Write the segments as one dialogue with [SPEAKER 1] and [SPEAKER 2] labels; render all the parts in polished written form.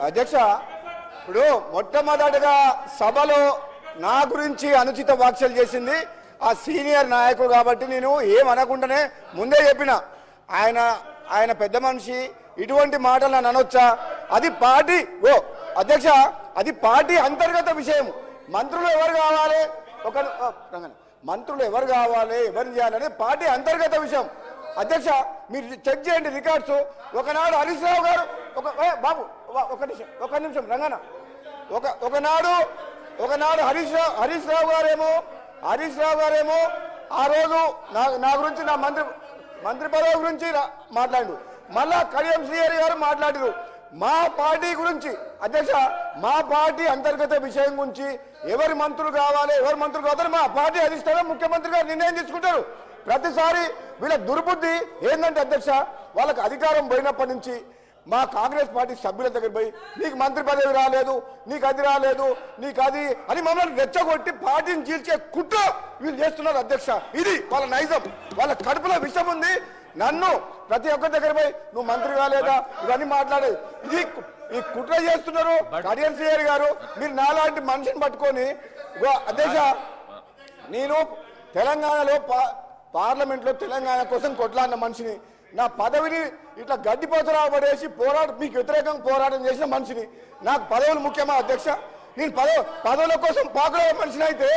[SPEAKER 1] అధ్యక్ష, ఇప్పుడు మొట్టమొదటిగా సభలో నా గురించి అనుచిత వ్యాఖ్యలు చేసింది ఆ సీనియర్ నాయకుడు కాబట్టి నేను ఏమనకుండానే ముందే చెప్పిన, ఆయన పెద్ద మనిషి, ఇటువంటి మాటలు నన్ను అనొచ్చా? అది పార్టీ అధ్యక్ష, అది పార్టీ అంతర్గత విషయం. మంత్రులు ఎవరు కావాలి, మంత్రులు ఎవరు కావాలి, ఎవరు చేయాలనేది పార్టీ అంతర్గత విషయం. అధ్యక్ష, మీరు చెక్ చేయండి రికార్డ్స్. ఒకనాడు హరీష్ రావు గారు బాబు ఒక నిమిషం రంగన, ఒకనాడు హరీష్ రావు గారేమో ఆ రోజు నా గురించి, నా మంత్రి పదవి గురించి మాట్లాడు. మళ్ళా కడియం శ్రీహరి గారు మాట్లాడారు మా పార్టీ గురించి. అధ్యక్ష, మా పార్టీ అంతర్గత విషయం గురించి ఎవరి మంత్రులు కావాలి, ఎవరు మంత్రులు కావాలి మా పార్టీ అధిష్టానం ముఖ్యమంత్రి గారు నిర్ణయం తీసుకుంటారు. ప్రతిసారి వీళ్ళ దుర్బుద్ధి ఏంటంటే అధ్యక్ష, వాళ్ళకి అధికారం పోయినప్పటి నుంచి మా కాంగ్రెస్ పార్టీ సభ్యుల దగ్గర పోయి నీకు మంత్రి పదవి రాలేదు, నీకు అది రాలేదు, నీకు అది అని మమ్మల్ని రెచ్చగొట్టి పార్టీని చీల్చే కుట్ర వీళ్ళు చేస్తున్నారు అధ్యక్ష. ఇది వాళ్ళ నైజం, వాళ్ళ కడుపులో విషయం ఉంది. నన్ను ప్రతి ఒక్కరి దగ్గర పోయి నువ్వు మంత్రి కాలేదా ఇవన్నీ మాట్లాడేది, ఇది ఈ కుట్ర చేస్తున్నారు. కడియం శ్రీహరి గారు, మీరు నాలాంటి మనిషిని పట్టుకొని అధ్యక్ష, నేను తెలంగాణలో పార్లమెంట్లో తెలంగాణ కోసం కొట్లాడిన మనిషిని, నా పదవిని ఇట్లా గడ్డిపోతరా పడేసి మీకు వ్యతిరేకంగా పోరాటం చేసిన మనిషిని. నాకు పదవులు ముఖ్యమా అధ్యక్ష? నేను పదవుల కోసం పాకులే మనిషిని అయితే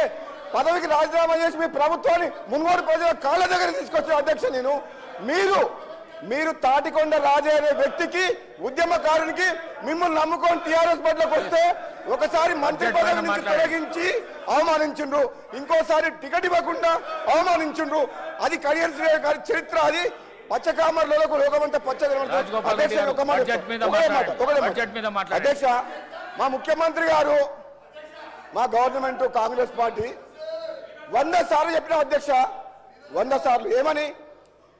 [SPEAKER 1] పదవికి రాజీనామా చేసి మీ ప్రభుత్వాన్ని మున్గోడు ప్రజల కాళ్ళ దగ్గర తీసుకొచ్చిన అధ్యక్ష నేను. మీరు తాటికొండ రాజే అనే వ్యక్తికి, ఉద్యమకారునికి మిమ్మల్ని నమ్ముకొని టీఆర్ఎస్ బట్లకు వస్తే ఒకసారి మంత్రి పదవి నుంచి తొలగించి అవమానించుండ్రు, ఇంకోసారి టికెట్ ఇవ్వకుండా అవమానించుండ్రు. అది కడియం శ్రీహరి గారి చరిత్ర. అది పచ్చకామర్లకు లోకమంతా అధ్యక్ష, మా ముఖ్యమంత్రి గారు, మా గవర్నమెంట్ కాంగ్రెస్ పార్టీ 100 సార్లు చెప్పిన అధ్యక్ష, 100 సార్లు ఏమని,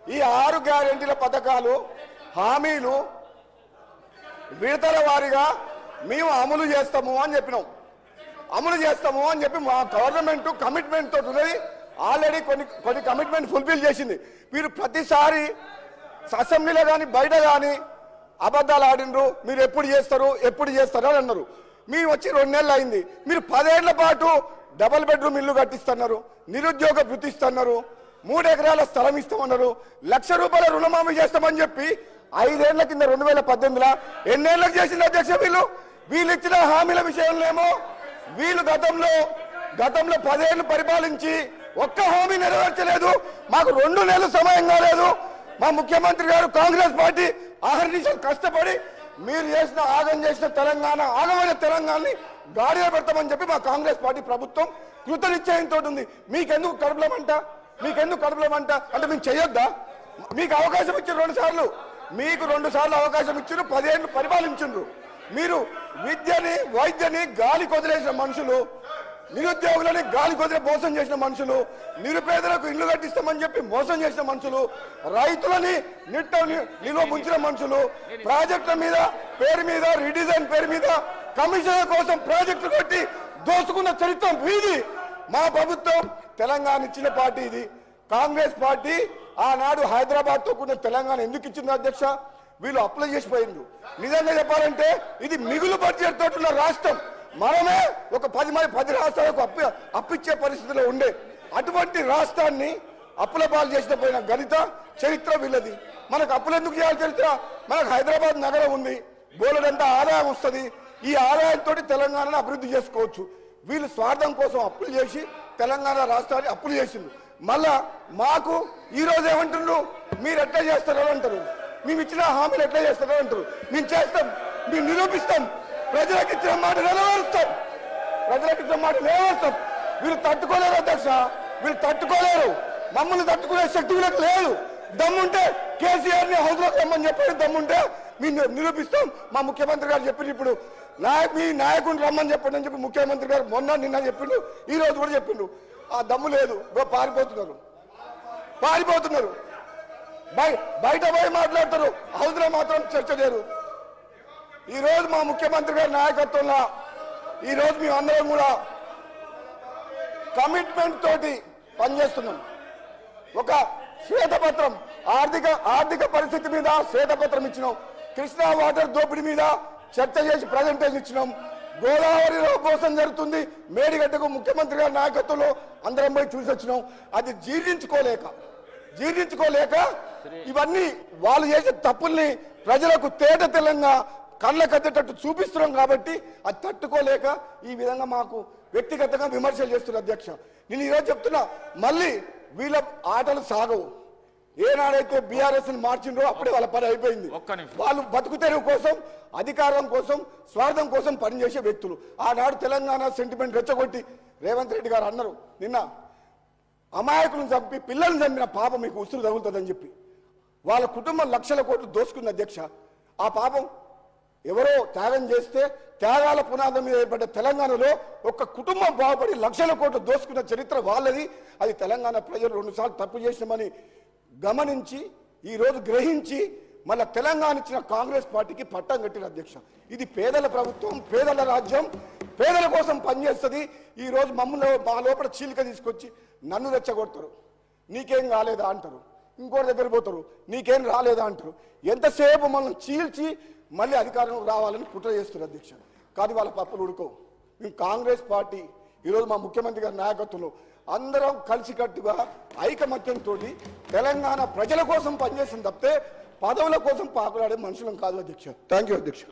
[SPEAKER 1] ఈ 6 గ్యారెంటీల పథకాలు హామీలు విడతల వారీగా మేము అమలు చేస్తాము అని చెప్పినాం. అమలు చేస్తాము అని చెప్పి మా గవర్నమెంట్ కమిట్మెంట్ తోటి ఉన్నది. ఆల్రెడీ కొన్ని కమిట్మెంట్ ఫుల్ఫిల్ చేసింది. మీరు ప్రతిసారి అసెంబ్లీలో కానీ బయట కానీ అబద్ధాలు ఆడినరు. మీరు ఎప్పుడు చేస్తారు అని అన్నారు. మేము వచ్చి 2 నెలలు అయింది. మీరు 10 ఏళ్ల పాటు డబుల్ బెడ్రూమ్ ఇల్లు కట్టిస్తున్నారు, నిరుద్యోగ వృత్తి ఇస్తున్నారు, 3 ఎకరాల స్థలం ఇస్తామన్నారు, ₹1,00,000 రుణమాఫీ చేస్తామని చెప్పి 5 ఏళ్ల కింద 2018లో ఎన్నేళ్లకు చేసింది అధ్యక్ష? వీళ్ళు ఇచ్చిన హామీల విషయంలో ఏమో వీళ్ళు గతంలో 10 ఏళ్లు పరిపాలించి ఒక్క హామీ నెరవేర్చలేదు. మాకు 2 నెలలు సమయం కాలేదు. మా ముఖ్యమంత్రి గారు కాంగ్రెస్ పార్టీ ఆహర్నిశలు కష్టపడి మీరు ఆగం చేసిన తెలంగాణ, ఆగమైన తెలంగాణని గాడిలో పెడతామని చెప్పి మా కాంగ్రెస్ పార్టీ ప్రభుత్వం కృతనిశ్చయంతో ఉంది. మీకెందుకు కడుపులమంట అంటే మేము చేయొద్దా? మీకు అవకాశం ఇచ్చారు 2 సార్లు, మీకు 2 సార్లు అవకాశం ఇచ్చారు. 10 ఏళ్ళు పరిపాలించారు. మీరు విద్యని, వైద్యని గాలి కొదిలేసిన మనుషులు, నిరుద్యోగులని గాలి కొదిలే మోసం చేసిన మనుషులు, నిరుపేదలకు ఇల్లు కట్టిస్తామని చెప్పి మోసం చేసిన మనుషులు, రైతులని నిల్వ ముంచిన మనుషులు, ప్రాజెక్టుల మీద పేరు మీద, రీడిజైన్ పేరు మీద కమిషన్ల కోసం ప్రాజెక్టులు కట్టి దోసుకున్న చరిత్ర వీది. మా ప్రభుత్వం తెలంగాణ ఇచ్చిన పార్టీ ఇది. కాంగ్రెస్ పార్టీ ఆనాడు హైదరాబాద్ తో కూడిన తెలంగాణ ఎందుకు ఇచ్చింది అధ్యక్ష? వీళ్ళు అప్లై చేసిపోయిండ్రు. నిజంగా చెప్పాలంటే ఇది మిగులు బడ్జెట్ తోటి ఉన్న రాష్ట్రం. మనమే ఒక 10 రాష్ట్రాలకు అప్పిచ్చే పరిస్థితిలో ఉండే అటువంటి రాష్ట్రాన్ని అప్పుల పాలు చేసిన పోయిన గణిత చరిత్ర వీళ్ళది. మనకు అప్పులు ఎందుకు చేయాలి చరిత్ర? మనకు హైదరాబాద్ నగరం ఉంది, బోలెడంత ఆదాయం వస్తుంది. ఈ ఆదాయంతో తెలంగాణను అభివృద్ధి చేసుకోవచ్చు. వీళ్ళు స్వార్థం కోసం అప్పులు చేసి తెలంగాణ రాష్ట్రాన్ని అప్పులు చేసిండ్రు. మళ్ళా మాకు ఈ రోజు ఏమంటున్నారు, మీరు ఎట్లా చేస్తారో అంటారు, మేము ఇచ్చిన హామీలు ఎట్లా చేస్తారో అంటారు. మేము చేస్తాం, మేము నిరూపిస్తాం, ప్రజలకు ఇచ్చిన మాట నెరవేరుస్తాం. వీళ్ళు తట్టుకోలేరు అధ్యక్ష, వీళ్ళు తట్టుకోలేరు. మమ్మల్ని తట్టుకునే శక్తి వీళ్ళకి లేదు. దమ్ముంటే కేసీఆర్ని హౌస్లోకి రమ్మని చెప్పి, దమ్ముంటే మేము నిరూపిస్తాం. మా ముఖ్యమంత్రి గారు చెప్పిండు, ఇప్పుడు మీ నాయకుడిని రమ్మని చెప్పండి అని చెప్పి ముఖ్యమంత్రి గారు నిన్న చెప్పిండు, ఈ రోజు కూడా చెప్పిండు. ఆ దమ్ము లేదు, పారిపోతున్నారు. బయట పోయి మాట్లాడతారు, హౌస్లో మాత్రం చర్చ లేరు. ఈ రోజు మా ముఖ్యమంత్రి గారి నాయకత్వంలో ఈ రోజు మేము అందరం కూడా కమిట్మెంట్ తోటి పనిచేస్తున్నాం. ఒక శ్వేతపత్రం, ఆర్థిక పరిస్థితి మీద శ్వేతపత్రం ఇచ్చినాం. కృష్ణా వాటర్ దోపిడీ మీద చర్చ చేసి ప్రజెంటేషన్ ఇచ్చినాం. గోదావరిలో మోసం జరుగుతుంది, మేడిగడ్డకు ముఖ్యమంత్రి గారి నాయకత్వంలో అందరం పోయి చూసి వచ్చినాం. అది జీర్ణించుకోలేక ఇవన్నీ వాళ్ళు చేసే తప్పుల్ని ప్రజలకు తేట తెల్లంగా కళ్ళ కట్టేటట్టు చూపిస్తున్నాం కాబట్టి అది తట్టుకోలేక ఈ విధంగా మాకు వ్యక్తిగతంగా విమర్శలు చేస్తున్నారు. అధ్యక్ష, నేను ఈరోజు చెప్తున్నా, మళ్ళీ వీళ్ళ ఆటలు సాగవు. ఏనాడైతే బీఆర్ఎస్ మార్చిండ్రో అప్పుడే వాళ్ళ పని అయిపోయింది. వాళ్ళు బతుకు తెరువు కోసం, అధికారం కోసం, స్వార్థం కోసం పనిచేసే వ్యక్తులు. ఆనాడు తెలంగాణ సెంటిమెంట్ రెచ్చగొట్టి రేవంత్ రెడ్డి గారు అన్నారు, నిన్న అమాయకులను చంపి పిల్లల్ని చంపిన పాపం మీకు ఉసురు తగులుతుందని చెప్పి వాళ్ళ కుటుంబం లక్షల కోట్లు దోసుకుంది. అధ్యక్ష, ఆ పాపం ఎవరో త్యాగం చేస్తే త్యాగాల పునాదం మీద ఏర్పడ్డ తెలంగాణలో ఒక కుటుంబం బాగుపడి లక్షల కోట్లు దోసుకున్న చరిత్ర వాళ్ళది. అది తెలంగాణ ప్రజలు 2 సార్లు తప్పు చేసినామని గమనించి ఈరోజు గ్రహించి మళ్ళీ తెలంగాణ ఇచ్చిన కాంగ్రెస్ పార్టీకి పట్టం కట్టిన. అధ్యక్ష, ఇది పేదల ప్రభుత్వం, పేదల రాజ్యం, పేదల కోసం పనిచేస్తుంది. ఈరోజు మమ్మల్ని మా లోపల చీలిక తీసుకొచ్చి నన్ను రెచ్చగొడతారు, నీకేం కాలేదా అంటారు, ఇంకోటి దగ్గర పోతారు, నీకేం రాలేదా అంటారు. ఎంతసేపు మనం చీల్చి మళ్ళీ అధికారంలోకి రావాలని కుట్ర చేస్తారు. అధ్యక్ష, కానీ వాళ్ళ పప్పులు ఉడుకోవు. మేము కాంగ్రెస్ పార్టీ ఈరోజు మా ముఖ్యమంత్రి గారి నాయకత్వంలో అందరం కలిసికట్టుగా ఐకమత్యంతో తెలంగాణ ప్రజల కోసం పనిచేసిన తప్పితే పదవుల కోసం పాకులాడే మనుషులం కాదు. అధ్యక్ష, థ్యాంక్ యూ. అధ్యక్ష.